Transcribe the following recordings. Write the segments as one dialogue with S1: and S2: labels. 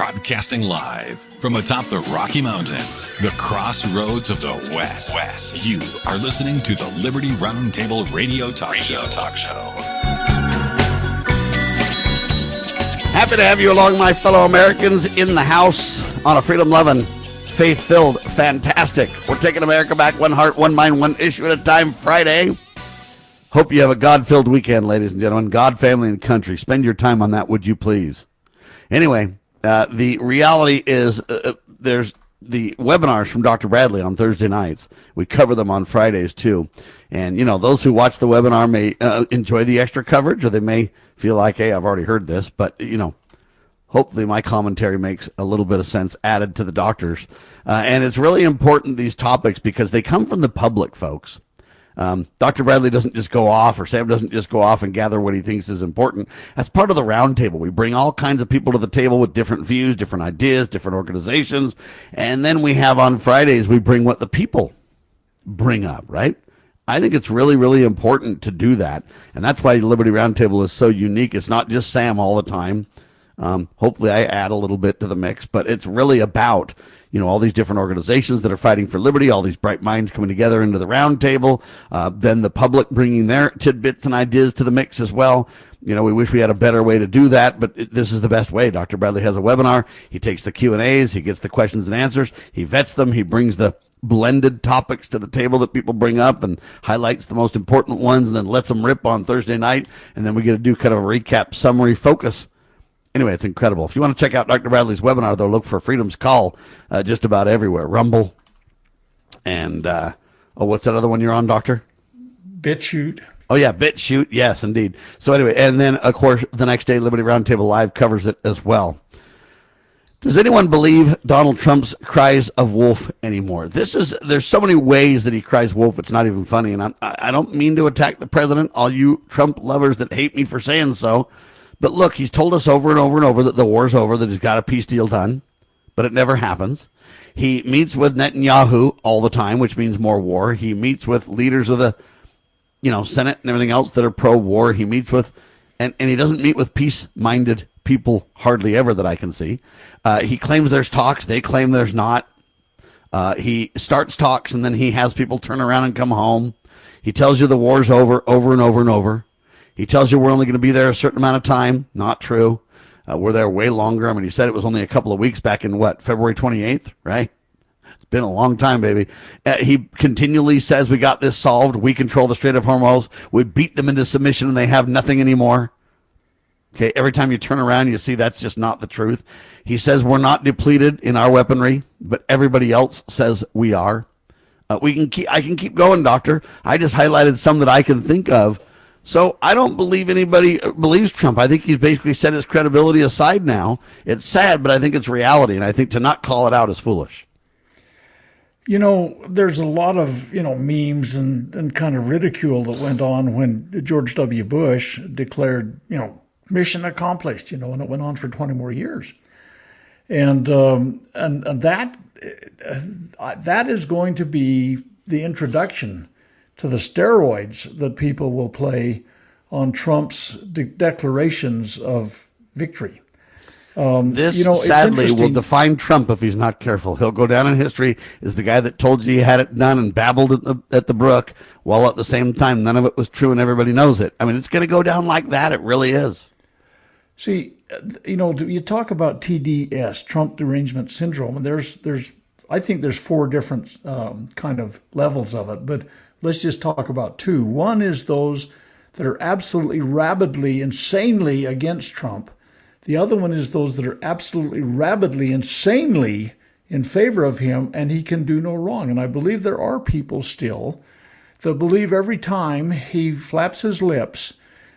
S1: Broadcasting live from atop the Rocky Mountains, the crossroads of the West. You are listening to the Liberty Roundtable Radio Talk Show.
S2: Happy to have you along, my fellow Americans, in the house on a freedom-loving, faith-filled, fantastic. We're taking America back, one heart, one mind, one issue at a time, Friday. Hope you have a God-filled weekend, ladies and gentlemen. God, family, and country. Spend your time on that, would you please? Anyway, the reality is there's the webinars from Dr. Bradley on Thursday nights. We cover them on Fridays, too. And, you know, those who watch the webinar may enjoy the extra coverage, or they may feel like, hey, I've already heard this. But, you know, hopefully my commentary makes a little bit of sense added to the doctors. And it's really important, these topics, because they come from the public, folks. Dr. Bradley doesn't just go off, or Sam doesn't just go off and gather what he thinks is important. That's part of the roundtable. We bring all kinds of people to the table with different views, different ideas, different organizations. And then we have on Fridays, we bring what the people bring up, right? I think it's really, really important to do that. And that's why the Liberty Roundtable is so unique. It's not just Sam all the time. Hopefully I add a little bit to the mix, but it's really about, you know, all these different organizations that are fighting for liberty, all these bright minds coming together into the round table, then the public bringing their tidbits and ideas to the mix as well. You know, we wish we had a better way to do that, but this is the best way. Dr. Bradley has a webinar. He takes the Q&As. He gets the questions and answers. He vets them. He brings the blended topics to the table that people bring up and highlights the most important ones, and then lets them rip on Thursday night. And then we get to do kind of a recap, summary, focus. Anyway, it's incredible. If you want to check out Dr. Bradley's webinar, though, look for Freedom's Call just about everywhere. Rumble. And, what's that other one you're on, Doctor?
S3: BitChute.
S2: Oh, yeah, BitChute. Yes, indeed. So anyway, and then, of course, the next day, Liberty Roundtable Live covers it as well. Does anyone believe Donald Trump's cries of wolf anymore? There's so many ways that he cries wolf, it's not even funny. And I don't mean to attack the president, all you Trump lovers that hate me for saying so. But look, he's told us over and over and over that the war's over, that he's got a peace deal done, but it never happens. He meets with Netanyahu all the time, which means more war. He meets with leaders of the, Senate and everything else that are pro-war. He meets with, and he doesn't meet with peace-minded people hardly ever that I can see. He claims there's talks. They claim there's not. He starts talks, and then he has people turn around and come home. He tells you the war's over and over and over. He tells you we're only going to be there a certain amount of time. Not true. We're there way longer. I mean, he said it was only a couple of weeks back in February 28th, right? It's been a long time, baby. He continually says we got this solved. We control the Strait of Hormuz. We beat them into submission and they have nothing anymore. Okay, every time you turn around, you see that's just not the truth. He says we're not depleted in our weaponry, but everybody else says we are. I can keep going, Doctor. I just highlighted some that I can think of. So I don't believe anybody believes Trump. I think he's basically set his credibility aside now. It's sad, but I think it's reality. And I think to not call it out is foolish.
S3: You know, there's a lot of, memes and kind of ridicule that went on when George W. Bush declared, mission accomplished, and it went on for 20 more years. And that is going to be the introduction to the steroids that people will play on Trump's declarations of victory.
S2: This sadly will define Trump if he's not careful. He'll go down in history as the guy that told you he had it done and babbled at the brook, while at the same time none of it was true and everybody knows it. I mean, it's going to go down like that. It really is.
S3: See, you talk about TDS, Trump Derangement Syndrome, and I think there's four different kind of levels of it, but let's just talk about two. One is those that are absolutely rabidly, insanely against Trump. The other one is those that are absolutely rabidly, insanely in favor of him, and he can do no wrong. And I believe there are people still that believe every time he flaps his lips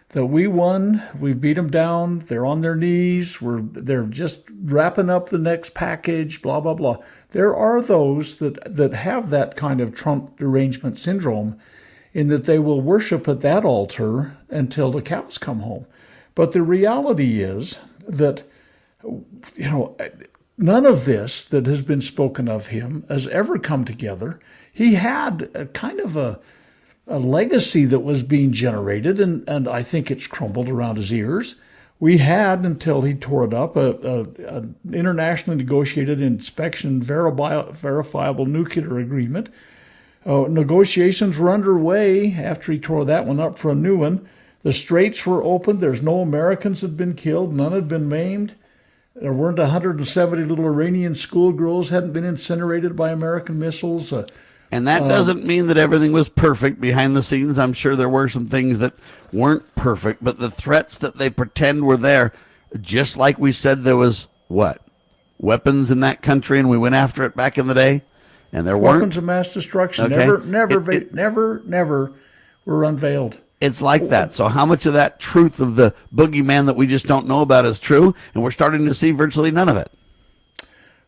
S3: that we won, we've beat them down, they're on their knees, they're just wrapping up the next package, blah, blah, blah. There are those that have that kind of Trump derangement syndrome in that they will worship at that altar until the cows come home. But the reality is that, none of this that has been spoken of him has ever come together. He had a kind of a legacy that was being generated, and I think it's crumbled around his ears, We had, until he tore it up, an internationally negotiated inspection verifiable nuclear agreement. Negotiations were underway after he tore that one up for a new one. The straits were open. There's no Americans had been killed. None had been maimed. There weren't 170 little Iranian schoolgirls hadn't been incinerated by American missiles.
S2: And that doesn't mean that everything was perfect behind the scenes. I'm sure there were some things that weren't perfect, but the threats that they pretend were there, just like we said there was, weapons in that country, and we went after it back in the day, and there weren't.
S3: Weapons of mass destruction
S2: Okay.
S3: never were unveiled.
S2: It's like that. So how much of that truth of the boogeyman that we just don't know about is true, and we're starting to see virtually none of it?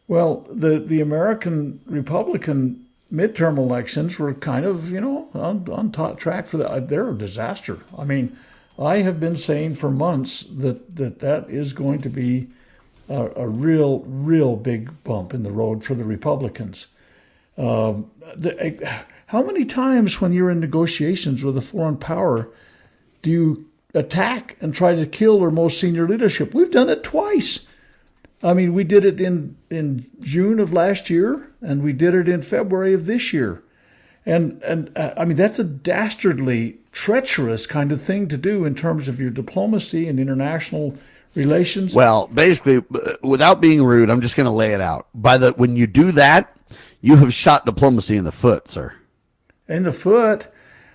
S3: Well, the American Republican midterm elections were kind of, on top track for that. They're a disaster. I mean, I have been saying for months that is going to be a real big bump in the road for the Republicans. How many times when you're in negotiations with a foreign power do you attack and try to kill their most senior leadership? We've done it twice. I mean, we did it in June of last year, and we did it in February of this year. And I mean, that's a dastardly, treacherous kind of thing to do in terms of your diplomacy and international relations.
S2: Well, basically, without being rude, I'm just going to lay it out. When you do that, you have shot diplomacy in the foot, sir.
S3: In the foot?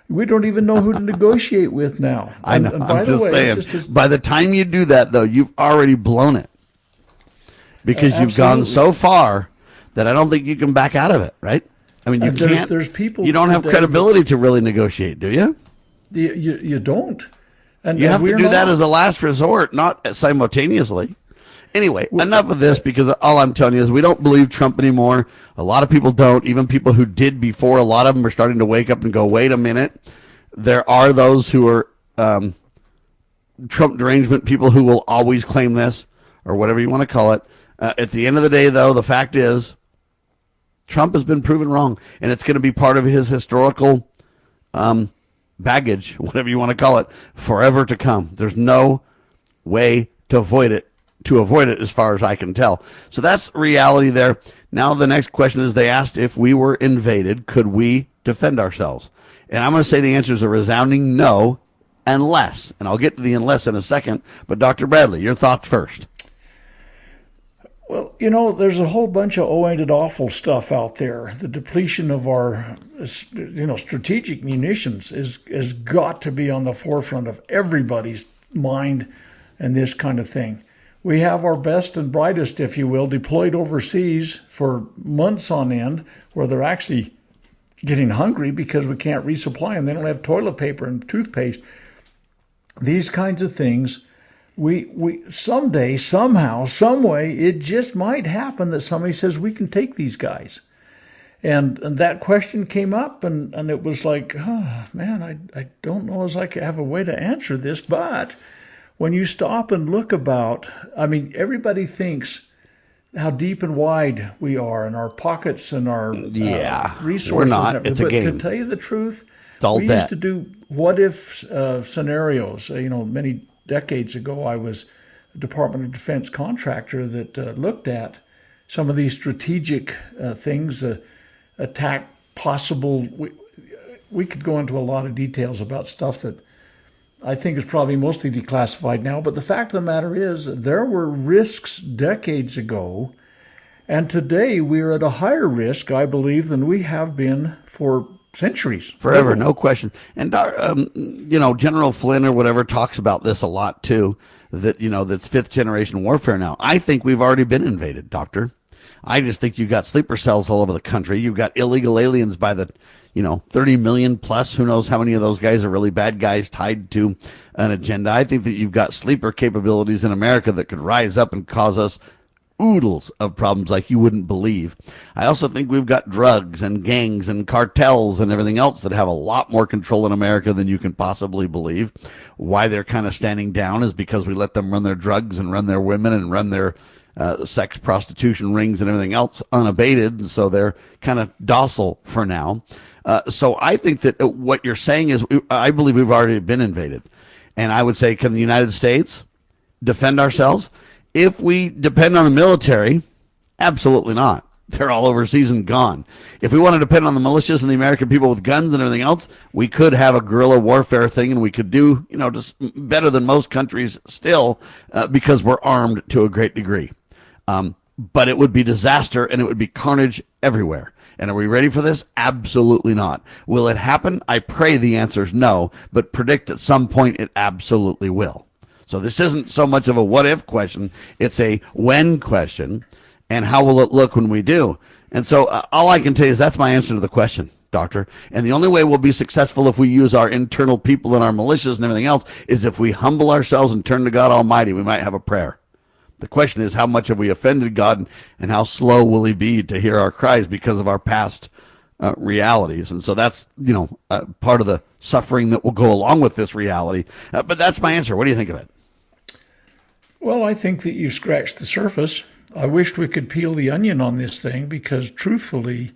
S3: We don't even know who to negotiate with now.
S2: I know.
S3: And by
S2: I'm
S3: the
S2: just
S3: way,
S2: saying, by the time you do that, though, you've already blown it. Because you've gone so far that I don't think you can back out of it, right? I mean, you can't.
S3: There's people.
S2: You don't have credibility to really negotiate, do you?
S3: You don't. And
S2: you have to do that
S3: not.
S2: as a last resort, not simultaneously. Anyway, enough of this, because all I'm telling you is we don't believe Trump anymore. A lot of people don't. Even people who did before, a lot of them are starting to wake up and go, wait a minute. There are those who are Trump derangement people who will always claim this, or whatever you want to call it. At the end of the day, though, the fact is Trump has been proven wrong, and it's going to be part of his historical baggage, whatever you want to call it, forever to come. There's no way to avoid it, as far as I can tell. So that's reality there. Now the next question is, they asked if we were invaded, could we defend ourselves? And I'm going to say the answer is a resounding no, unless, and I'll get to the unless in a second, but Dr. Bradley, your thoughts first.
S3: Well, there's a whole bunch of ended awful stuff out there. The depletion of our, strategic munitions has got to be on the forefront of everybody's mind and this kind of thing. We have our best and brightest, if you will, deployed overseas for months on end, where they're actually getting hungry because we can't resupply them. They don't have toilet paper and toothpaste. These kinds of things. We someday, somehow, some way, it just might happen that somebody says we can take these guys. And that question came up, and it was like, oh, man, I don't know as I have a way to answer this. But when you stop and look everybody thinks how deep and wide we are in our pockets and our resources.
S2: We're not. It's a game.
S3: But to tell you the truth,
S2: we
S3: used to do what-if scenarios. Many decades ago, I was a Department of Defense contractor that looked at some of these strategic things, attack possible. We could go into a lot of details about stuff that I think is probably mostly declassified now. But the fact of the matter is, there were risks decades ago, and today we are at a higher risk, I believe, than we have been for centuries.
S2: Forever, no question. And, General Flynn or whatever talks about this a lot, too, that, that's fifth generation warfare now. I think we've already been invaded, Doctor. I just think you've got sleeper cells all over the country. You've got illegal aliens by the, 30 million plus. Who knows how many of those guys are really bad guys tied to an agenda. I think that you've got sleeper capabilities in America that could rise up and cause us oodles of problems like you wouldn't believe. I also think we've got drugs and gangs and cartels and everything else that have a lot more control in America than you can possibly believe. Why they're kind of standing down is because we let them run their drugs and run their women and run their sex prostitution rings and everything else unabated. So they're kind of docile for now. So I think that what you're saying is, I believe we've already been invaded. And I would say, can the United States defend ourselves? If we depend on the military, absolutely not. They're all overseas and gone. If we want to depend on the militias and the American people with guns and everything else, we could have a guerrilla warfare thing, and we could do, just better than most countries still, because we're armed to a great degree. But it would be disaster, and it would be carnage everywhere. And are we ready for this? Absolutely not. Will it happen? I pray the answer is no, but predict at some point it absolutely will. So this isn't so much of a what-if question. It's a when question. And how will it look when we do? And so all I can tell you is that's my answer to the question, Doctor. And the only way we'll be successful if we use our internal people and our militias and everything else is if we humble ourselves and turn to God Almighty. We might have a prayer. The question is, how much have we offended God, and how slow will he be to hear our cries because of our past realities? And so that's, part of the suffering that will go along with this reality. But that's my answer. What do you think of it?
S3: Well, I think that you've scratched the surface. I wished we could peel the onion on this thing because, truthfully,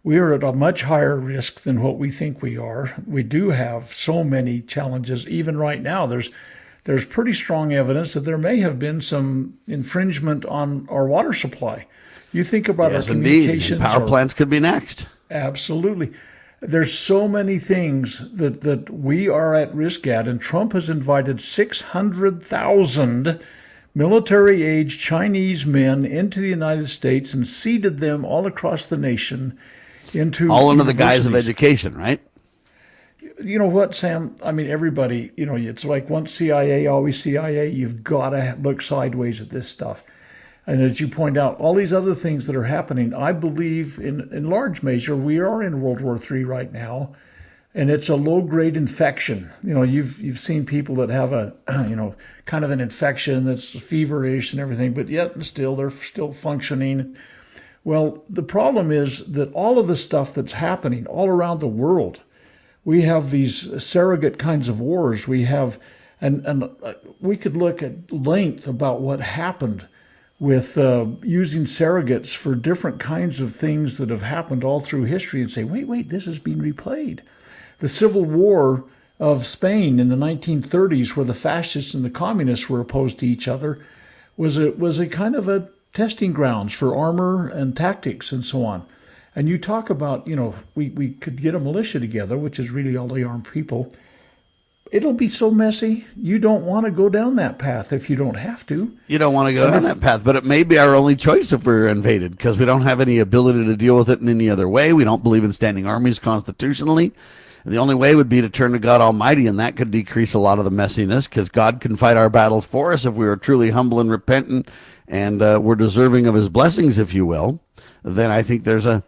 S3: we are at a much higher risk than what we think we are. We do have so many challenges. Even right now, there's pretty strong evidence that there may have been some infringement on our water supply. You think about our communications.
S2: Indeed. Power plants could be next.
S3: Absolutely. There's so many things that we are at risk at, and Trump has invited 600,000 military-age Chinese men into the United States and seeded them all across the nation into
S2: all under the guise of education, right?
S3: You know what, Sam? I mean, everybody, it's like once CIA, always CIA. You've got to look sideways at this stuff. And as you point out, all these other things that are happening, I believe in large measure, we are in World War III right now. And it's a low-grade infection. You've seen people that have a, kind of an infection that's feverish and everything, but yet still they're still functioning. Well, the problem is that all of the stuff that's happening all around the world, we have these surrogate kinds of wars. We have, and we could look at length about what happened with using surrogates for different kinds of things that have happened all through history and say, wait, this is being replayed. The Civil War of Spain in the 1930s, where the fascists and the communists were opposed to each other, was a kind of a testing grounds for armor and tactics and so on. And you talk about, we could get a militia together, which is really all the armed people. It'll be so messy. You don't want to go down that path if you don't have to. You don't want to go down that path, but it may be our only choice if we're invaded because we don't have any ability to deal with it in any other way. We don't believe in standing armies constitutionally. The only way would be to turn to God Almighty, and that could decrease a lot of the messiness because God can fight our battles for us if we are truly humble and repentant and we're deserving of his blessings, if you will. Then I think there's a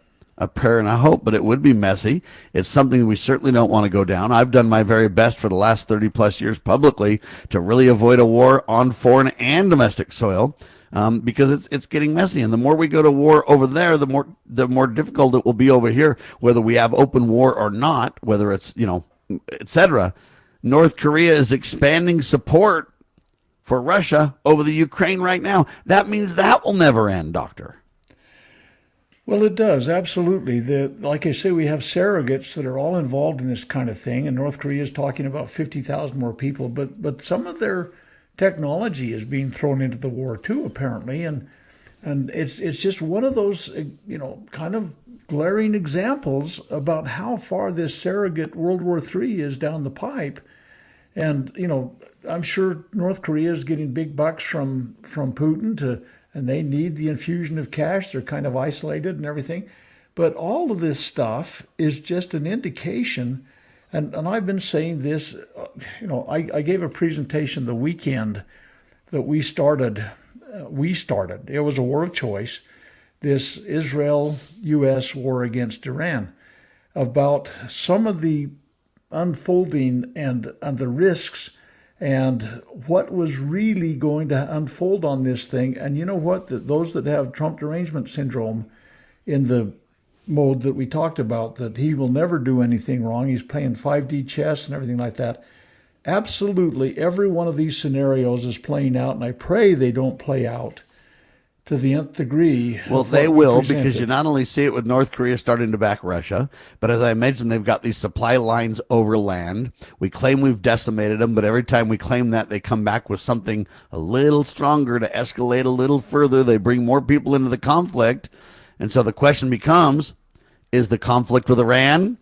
S3: prayer and a hope, but it would be messy. It's something we certainly don't want to go down. I've done my very best for the last 30 plus years publicly to really avoid a war on foreign and domestic soil. Because it's getting messy, and the more we go to war over there, the more difficult it will be over here, whether we have open war or not, whether it's etc. North Korea is expanding support for Russia over the Ukraine right now. That means that will never end, Doctor. Well, it does, absolutely. Like I say, we have surrogates that are all involved in this kind of thing, and North Korea is talking about 50,000 more people, but some of their technology is being thrown into the war too, apparently, and it's just one of those kind of glaring examples about how far this surrogate World War III is down the pipe. And I'm sure North Korea is getting big bucks from Putin and they need the infusion of cash. They're kind of isolated and everything, but all of this stuff is just an indication. And I've been saying this, I gave a presentation the weekend that we started. It was a war of choice, this Israel-U.S. war against Iran, about some of the unfolding and the risks and what was really going to unfold on this thing. And you know what? Those that have Trump Derangement Syndrome in the mode that we talked about, that he will never do anything wrong. He's playing 5D chess and everything like that. Absolutely every one of these scenarios is playing out, and I pray they don't play out to the nth degree.
S2: Well, they will, because you not only see it with North Korea starting to back Russia, but as I mentioned, they've got these supply lines over land. We claim we've decimated them, but every time we claim that, they come back with something a little stronger to escalate a little further. They bring more people into the conflict. And so the question becomes, is the conflict with Iran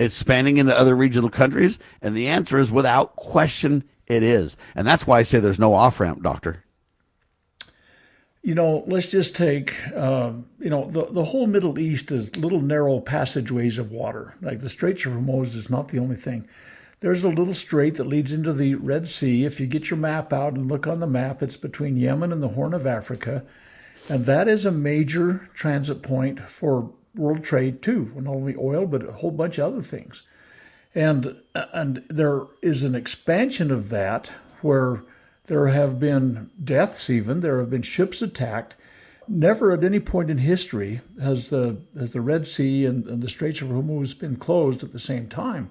S2: expanding into other regional countries? And the answer is, without question, it is. And that's why I say there's no off-ramp, Doctor.
S3: Let's just take, the whole Middle East is little narrow passageways of water. Like the Straits of Hormuz is not the only thing. There's a little strait that leads into the Red Sea. If you get your map out and look on the map, it's between Yemen and the Horn of Africa. And that is a major transit point for world trade too, not only oil, but a whole bunch of other things. And there is an expansion of that where there have been deaths even. There have been ships attacked. Never at any point in history has the Red Sea and the Straits of Hormuz been closed at the same time.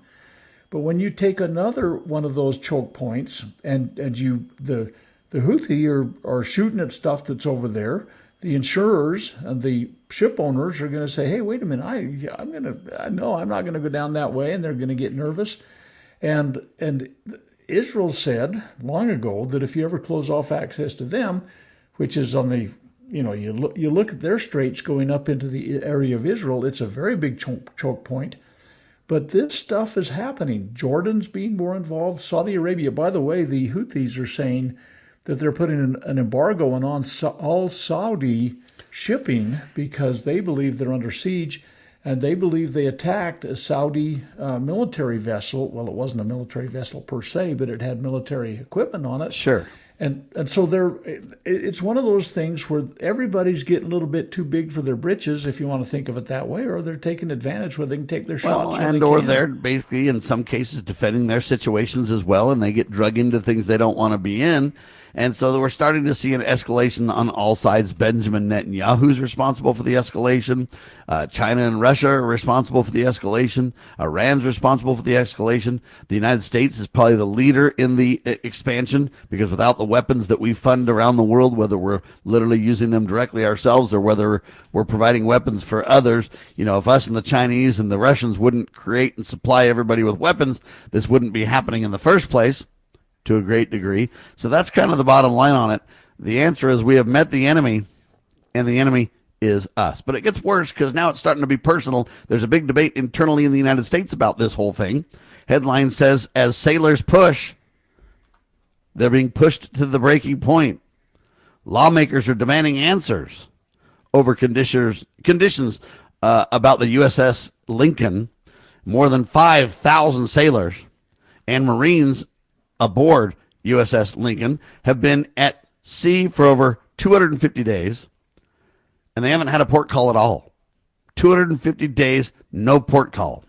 S3: But when you take another one of those choke points and the Houthi are shooting at stuff that's over there, the insurers and the ship owners are going to say, hey, wait a minute, I'm not going to go down that way, and they're going to get nervous. And Israel said long ago that if you ever close off access to them, which is on the, you look at their straits going up into the area of Israel, it's a very big choke point. But this stuff is happening. Jordan's being more involved. Saudi Arabia, by the way, the Houthis are saying that they're putting an embargo on all Saudi shipping because they believe they're under siege, and they believe they attacked a Saudi military vessel. Well, it wasn't a military vessel per se, but it had military equipment on it.
S2: Sure.
S3: And so it's one of those things where everybody's getting a little bit too big for their britches, if you want to think of it that way, or they're taking advantage where they can take their shots.
S2: Well, they're basically, in some cases, defending their situations as well, and they get drug into things they don't want to be in. And so we're starting to see an escalation on all sides. Benjamin Netanyahu's responsible for the escalation. China and Russia are responsible for the escalation. Iran's responsible for the escalation. The United States is probably the leader in the expansion, because without the weapons that we fund around the world, whether we're literally using them directly ourselves or whether we're providing weapons for others, if us and the Chinese and the Russians wouldn't create and supply everybody with weapons, this wouldn't be happening in the first place, to a great degree. So that's kind of the bottom line on it. The answer is we have met the enemy, and the enemy is us. But it gets worse, because now it's starting to be personal. There's a big debate internally in the United States about this whole thing. Headline says, as sailors push, they're being pushed to the breaking point. Lawmakers are demanding answers over conditions about the USS Lincoln. More than 5,000 sailors and Marines aboard USS Lincoln have been at sea for over 250 days, and they haven't had a port call at all. 250 days, no port call.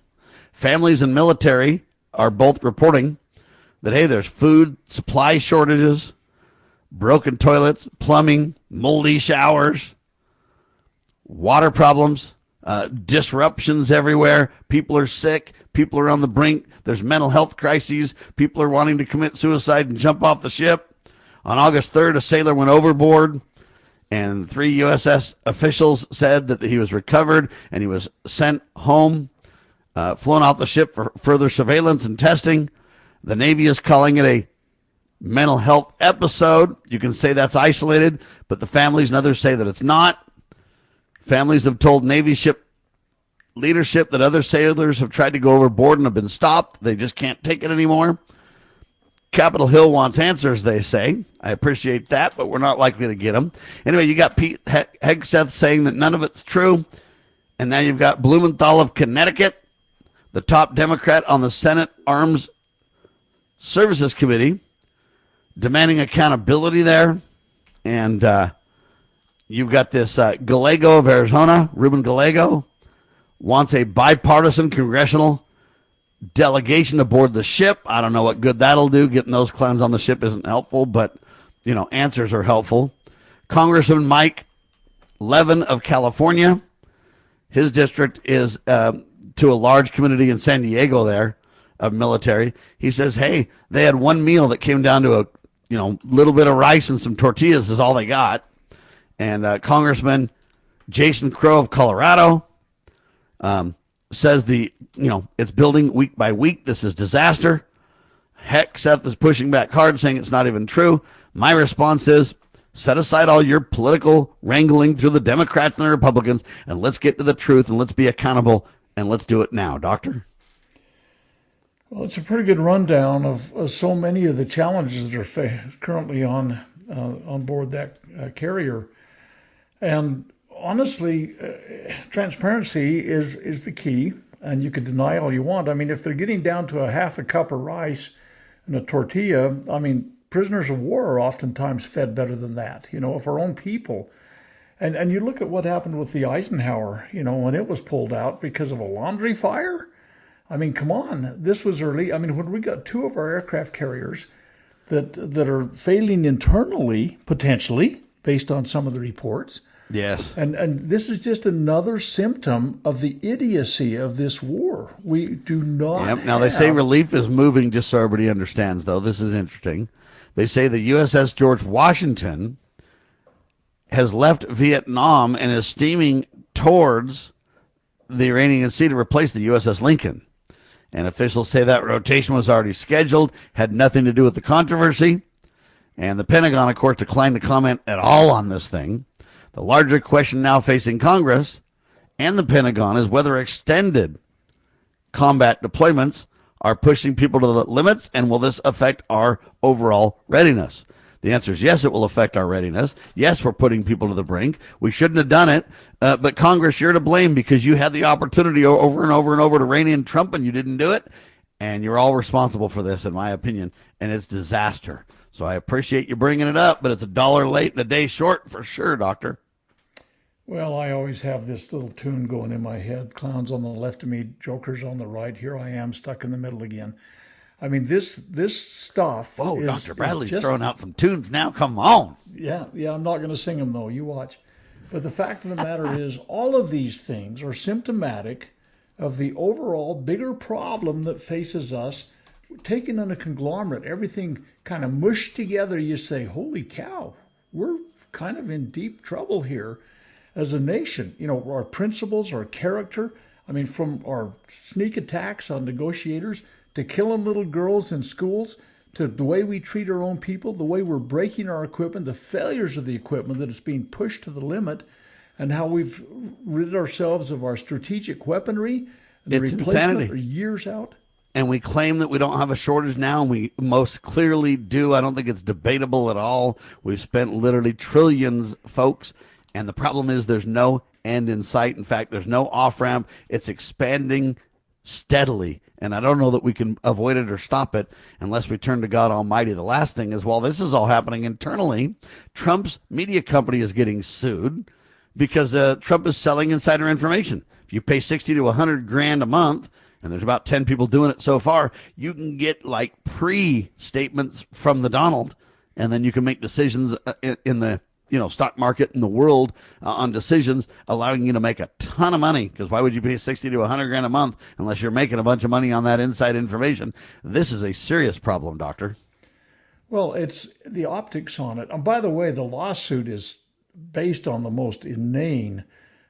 S2: Families and military are both reporting that, hey, there's food supply shortages, broken toilets, plumbing, moldy showers, water problems, disruptions everywhere. People are sick. People are on the brink. There's mental health crises. People are wanting to commit suicide and jump off the ship. On August 3rd, a sailor went overboard, and 3 USS officials said that he was recovered and he was sent home, flown off the ship for further surveillance and testing. The Navy is calling it a mental health episode. You can say that's isolated, but the families and others say that it's not. Families have told Navy ship leadership that other sailors have tried to go overboard and have been stopped. They just can't take it anymore. Capitol Hill wants answers, they say. I appreciate that, but we're not likely to get them. Anyway, you got Pete Hegseth saying that none of it's true. And now you've got Blumenthal of Connecticut, the top Democrat on the Senate Arms Services Committee, demanding accountability there. And you've got this Gallego of Arizona, Ruben Gallego, wants a bipartisan congressional delegation aboard the ship. I don't know what good that'll do. Getting those clowns on the ship isn't helpful, but, answers are helpful. Congressman Mike Levin of California, his district is to a large community in San Diego there of military. He says, hey, they had one meal that came down to a little bit of rice and some tortillas is all they got. And Congressman Jason Crow of Colorado says it's building week by week. This is disaster. Heck, Seth is pushing back hard, saying it's not even true. My response is, set aside all your political wrangling through the Democrats and the Republicans, and let's get to the truth, and let's be accountable, and let's do it now. Doctor?
S3: Well, it's a pretty good rundown of so many of the challenges that are currently on board that carrier. And honestly, transparency is the key, and you can deny all you want. I mean, if they're getting down to a half a cup of rice and a tortilla, I mean, prisoners of war are oftentimes fed better than that, of our own people. And you look at what happened with the Eisenhower, when it was pulled out because of a laundry fire. I mean, come on, this was early. I mean, when we got 2 of our aircraft carriers that are failing internally, potentially, based on some of the reports.
S2: Yes.
S3: And this is just another symptom of the idiocy of this war. We do not
S2: Now, they say relief is moving, just so everybody understands, though. This is interesting. They say the USS George Washington has left Vietnam and is steaming towards the Iranian Sea to replace the USS Lincoln. And officials say that rotation was already scheduled, had nothing to do with the controversy. And the Pentagon, of course, declined to comment at all on this thing. The larger question now facing Congress and the Pentagon is whether extended combat deployments are pushing people to the limits, and will this affect our overall readiness? The answer is yes, it will affect our readiness. Yes, we're putting people to the brink. We shouldn't have done it, but Congress, you're to blame because you had the opportunity over and over and over to rein in Trump, and you didn't do it, and you're all responsible for this, in my opinion, and it's disaster. So I appreciate you bringing it up, but it's $1 late and a day short for sure, Doctor.
S3: Well, I always have this little tune going in my head. Clowns on the left of me, jokers on the right. Here I am stuck in the middle again. I mean, this stuff.
S2: Whoa, Dr. Bradley's throwing out some tunes now. Come on.
S3: Yeah. I'm not going to sing them, though. You watch. But the fact of the matter is, all of these things are symptomatic of the overall bigger problem that faces us. Taken in a conglomerate, everything kind of mushed together, you say, holy cow, we're kind of in deep trouble here as a nation. Our principles, our character, I mean, from our sneak attacks on negotiators to killing little girls in schools, to the way we treat our own people, the way we're breaking our equipment, the failures of the equipment that is being pushed to the limit, and how we've rid ourselves of our strategic weaponry. The
S2: It's
S3: replacement
S2: insanity.
S3: are years out.
S2: And we claim that we don't have a shortage now, and we most clearly do. I don't think it's debatable at all. We've spent literally trillions, folks, and the problem is there's no end in sight. In fact, there's no off-ramp. It's expanding steadily, and I don't know that we can avoid it or stop it unless we turn to God Almighty. The last thing is, while this is all happening internally, Trump's media company is getting sued because Trump is selling insider information. If you pay 60 to 100 grand a month, and there's about 10 people doing it so far, you can get like pre-statements from the Donald, and then you can make decisions in the stock market in the world on decisions, allowing you to make a ton of money. Because why would you pay 60 to 100 grand a month unless you're making a bunch of money on that inside information? This is a serious problem, Doctor.
S3: Well, it's the optics on it. And by the way, the lawsuit is based on the most inane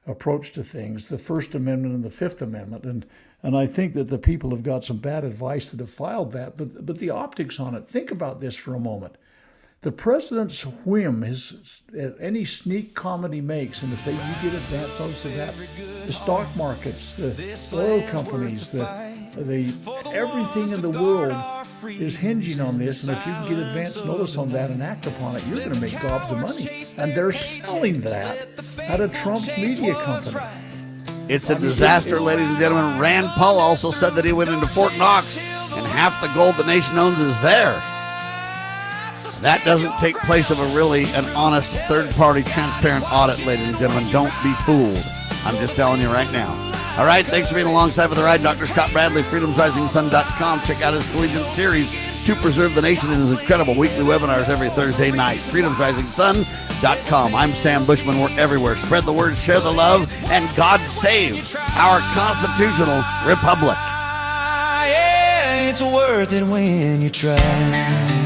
S3: approach to things, the First Amendment and the Fifth Amendment. And I think that the people have got some bad advice that have filed that. But the optics on it, think about this for a moment. The president's whim is any sneak comment he makes, and if you get advance notice of that, the stock markets, the oil companies, the everything in the world is hinging on this. And if you can get advance notice on that and act upon it, you're going to make gobs of money. And they're selling that at a Trump's media company.
S2: It's a disaster, ladies and gentlemen. Rand Paul also said that he went into Fort Knox, and half the gold the nation owns is there. That doesn't take place of an honest, third-party, transparent audit, ladies and gentlemen. Don't be fooled. I'm just telling you right now. All right, thanks for being alongside for the ride. Dr. Scott Bradley, freedomsrisingsun.com. Check out his collegiate series, To Preserve the Nation, and his incredible weekly webinars every Thursday night. freedomsrisingsun.com. I'm Sam Bushman. We're everywhere. Spread the word, share the love, and God save our constitutional republic.
S4: Yeah, it's worth it when you try.